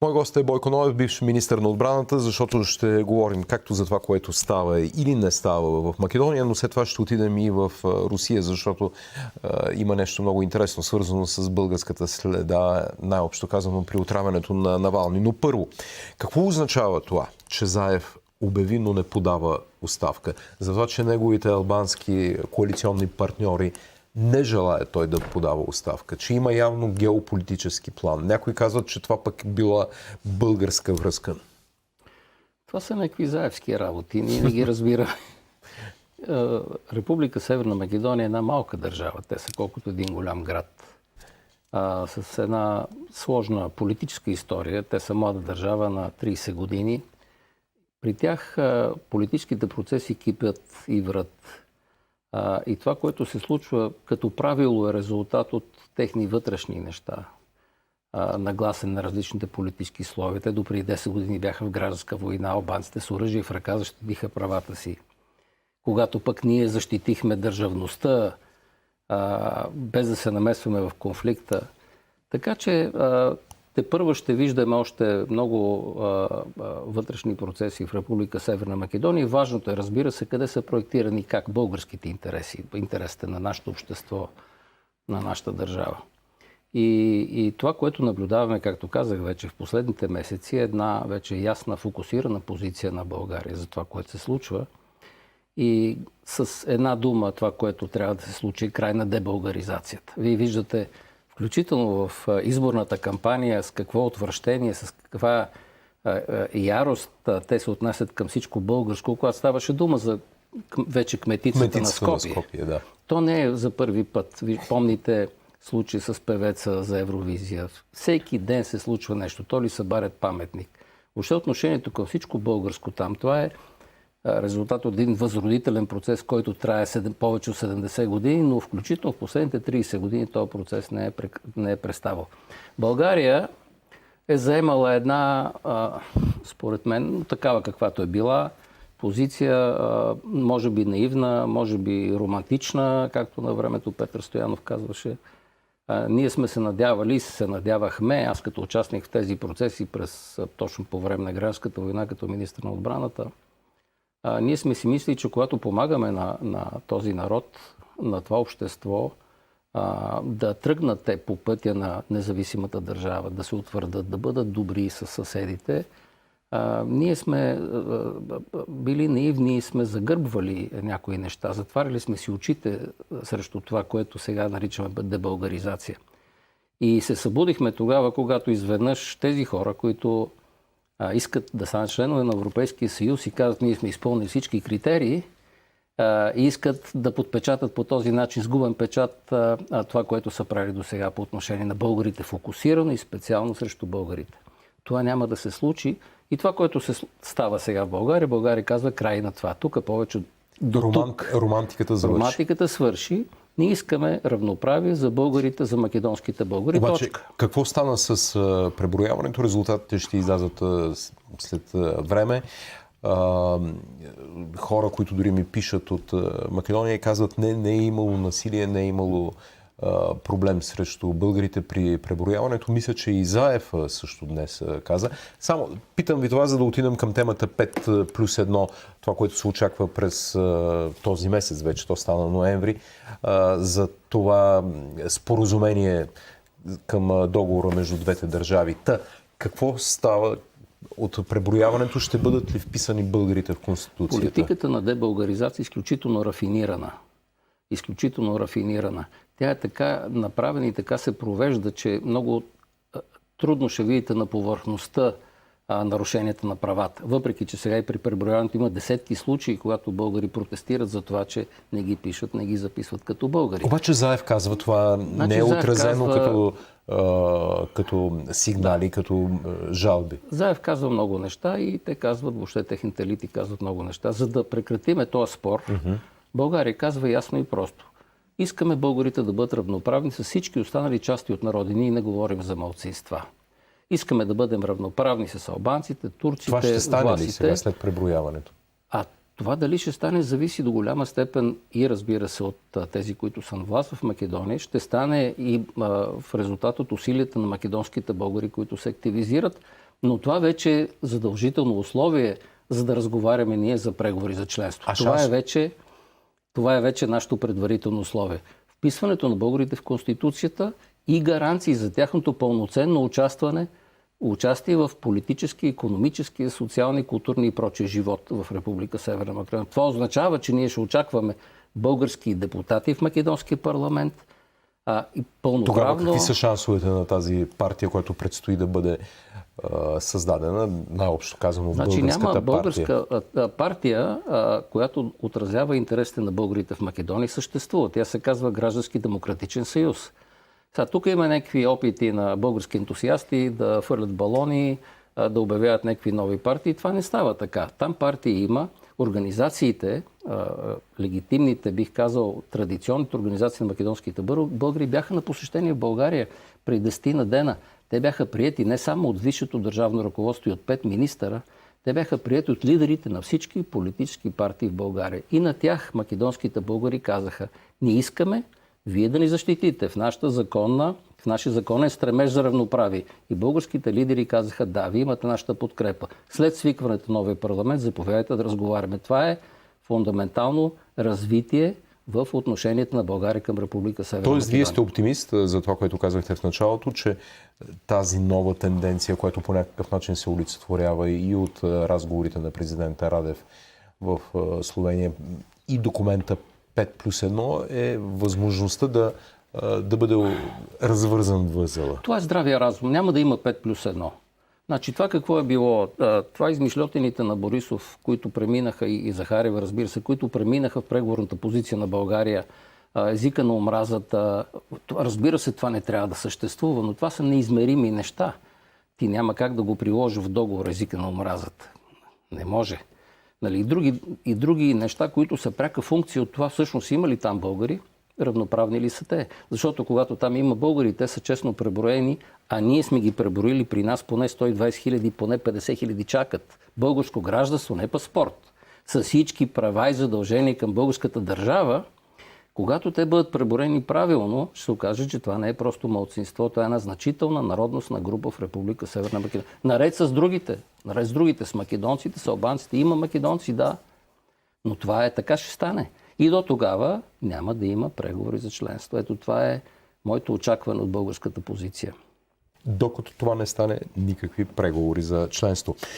Мой гост е Бойко Ноев, бивш министър на отбраната, защото ще говорим както за това, което става или не става в Македония, но след това ще отидем и в Русия, защото има нещо много интересно, свързано с българската следа, най-общо казано при отравянето на Навални. Но първо, какво означава това, че Заев обяви, но не подава оставка? За това, че неговите албански коалиционни партньори не желая той да подава оставка, че има явно геополитически план. Някои казват, че това пък била българска връзка. Това са някакви заевски работи. Ние не ги разбираме. Република Северна Македония е една малка държава. Те са колкото един голям град. С една сложна политическа история. Те са млада държава на 30 години. При тях политическите процеси кипят и врат. И това, което се случва като правило, е резултат от техни вътрешни неща. Нагласен на различните политически словия. Те допреди 10 години бяха в гражданска война. Албанците с оръжие в ръка защитиха правата си. Когато пък ние защитихме държавността, без да се намесваме в конфликта. Така че тепърва ще виждаме още много вътрешни процеси в Република Северна Македония. Важното е, разбира се, къде са проектирани как българските интереси, интересите на нашето общество, на нашата държава. И това, което наблюдаваме, както казах вече в последните месеци, е една вече ясна, фокусирана позиция на България за това, което се случва. И с една дума това, което трябва да се случи, е край на дебългаризацията. Вие виждате, включително в изборната кампания, с какво отвращение, с каква ярост те се отнасят към всичко българско, когато ставаше дума за вече кметицата на Скопие. Да. То не е за първи път. Помните случай с певеца за Евровизия. Всеки ден се случва нещо. То ли събарят паметник. Въобще отношението към всичко българско там, това е резултат от един възродителен процес, който трае повече от 70 години, но включително в последните 30 години този процес не е преставал. България е заемала една, според мен, такава каквато е била, позиция, може би наивна, може би романтична, както на времето Петър Стоянов казваше. Ние сме се надявали, се надявахме, аз като участник в тези процеси точно по време на гражданската война, като министър на отбраната, ние сме си мислили, че когато помагаме на този народ, на това общество, да тръгнат те по пътя на независимата държава, да се утвърдат, да бъдат добри с съседите, ние сме били наивни и сме загърбвали някои неща. Затваряли сме си очите срещу това, което сега наричаме дебългаризация. И се събудихме тогава, когато изведнъж тези хора, които искат да станат членове на Европейския съюз и казват, ние сме изпълнили всички критерии и искат да подпечатат по този начин с губен печат това, което са правили до сега по отношение на българите, фокусирано и специално срещу българите. Това няма да се случи. И това, което се става сега в България, България казва край на това. Тук повече до тук. Романтиката свърши. Ние искаме равноправие за българите, за македонските българи. Обаче, точка. Какво стана с преброяването? Резултатите ще излязат след време. Хора, които дори ми пишат от Македония, казват, не е имало насилие, не е имало проблем срещу българите при преброяването. Мисля, че и Заев също днес каза. Само питам ви това, за да отидем към темата 5+1, това, което се очаква през този месец, вече то стана ноември, за това споразумение към договора между двете държави. Какво става от преброяването? Ще бъдат ли вписани българите в Конституцията? Политиката на дебългаризация е изключително рафинирана. Изключително рафинирана. Тя е така направена и така се провежда, че много трудно ще видите на повърхността нарушенията на правата. Въпреки, че сега и при преброяването има десетки случаи, когато българи протестират за това, че не ги пишат, не ги записват като българи. Обаче Заев казва, това не е отразено като сигнали, като жалби. Заев казва много неща и те казват, въобще техните елити казват много неща. За да прекратиме този спор, България казва ясно и просто. Искаме българите да бъдат равноправни с всички останали части от народи. Ние не говорим за малцинства. Искаме да бъдем равноправни с албанците, турците, това ще стане власите. Ли сега след преброяването? Това дали ще стане, зависи до голяма степен и разбира се от тези, които са на власт в Македония. Ще стане и в резултат от усилията на македонските българи, които се активизират. Но това вече е задължително условие, за да разговаряме ние за преговори за членство. Това е вече нашето предварително условие. Вписването на българите в Конституцията и гаранции за тяхното пълноценно участие в политически, икономически, социални, културни и прочие живот в Република Северна Македония. Това означава, че ние ще очакваме български депутати в Македонския парламент и пълноправно... Тогава какви са шансовете на тази партия, която предстои да бъде създадена, най-общо казано, българската българска партия, която отразява интересите на българите в Македония, съществува. Тя се казва Граждански демократичен съюз. Тук има някакви опити на български ентусиасти да фърлят балони, да обявяват някакви нови партии. Това не става така. Там партии има. Организациите, легитимните, бих казал, традиционните организации на македонските българи бяха на посещение в България преди 10 дена. Те бяха приети не само от висшето държавно ръководство и от 5 министъра, те бяха приети от лидерите на всички политически партии в България. И на тях македонските българи казаха: ние искаме вие да ни защитите в нашия законен стремеж за равноправие. И българските лидери казаха: да, вие имате нашата подкрепа. След свикването на новия парламент заповядайте да разговаряме. Това е фундаментално развитие в отношението на България към Република Северна Македония. Тоест, вие сте оптимист за това, което казахте в началото, че тази нова тенденция, която по някакъв начин се олицетворява и от разговорите на президента Радев в Словения, и документа 5+1 е възможността да бъде развързан възела. Това е здравия разум. Няма да има 5+1. Значи това какво е било? Това измишлетените на Борисов, които преминаха, и Захарева, разбира се, които преминаха в преговорната позиция на България, езика на омразата. Разбира се, това не трябва да съществува, но това са неизмерими неща. Ти няма как да го приложи в договор езика на омразата. Не може. Нали, и други неща, които са пряка функция от това, всъщност има ли там българи, равноправни ли са те? Защото когато там има българи, те са честно преброени, а ние сме ги преброили при нас поне 120 хиляди, поне 50 хиляди чакат. Българско гражданство, не паспорт. С всички права и задължения към българската държава, когато те бъдат преброени правилно, ще се окаже, че това не е просто малцинство, това е една значителна народностна група в Република Северна Македония. Наред с другите, с македонците, с албанците. Има македонци, да, но това е така, ще стане. И до тогава няма да има преговори за членство. Ето това е моето очакване от българската позиция. Докато това не стане, никакви преговори за членство.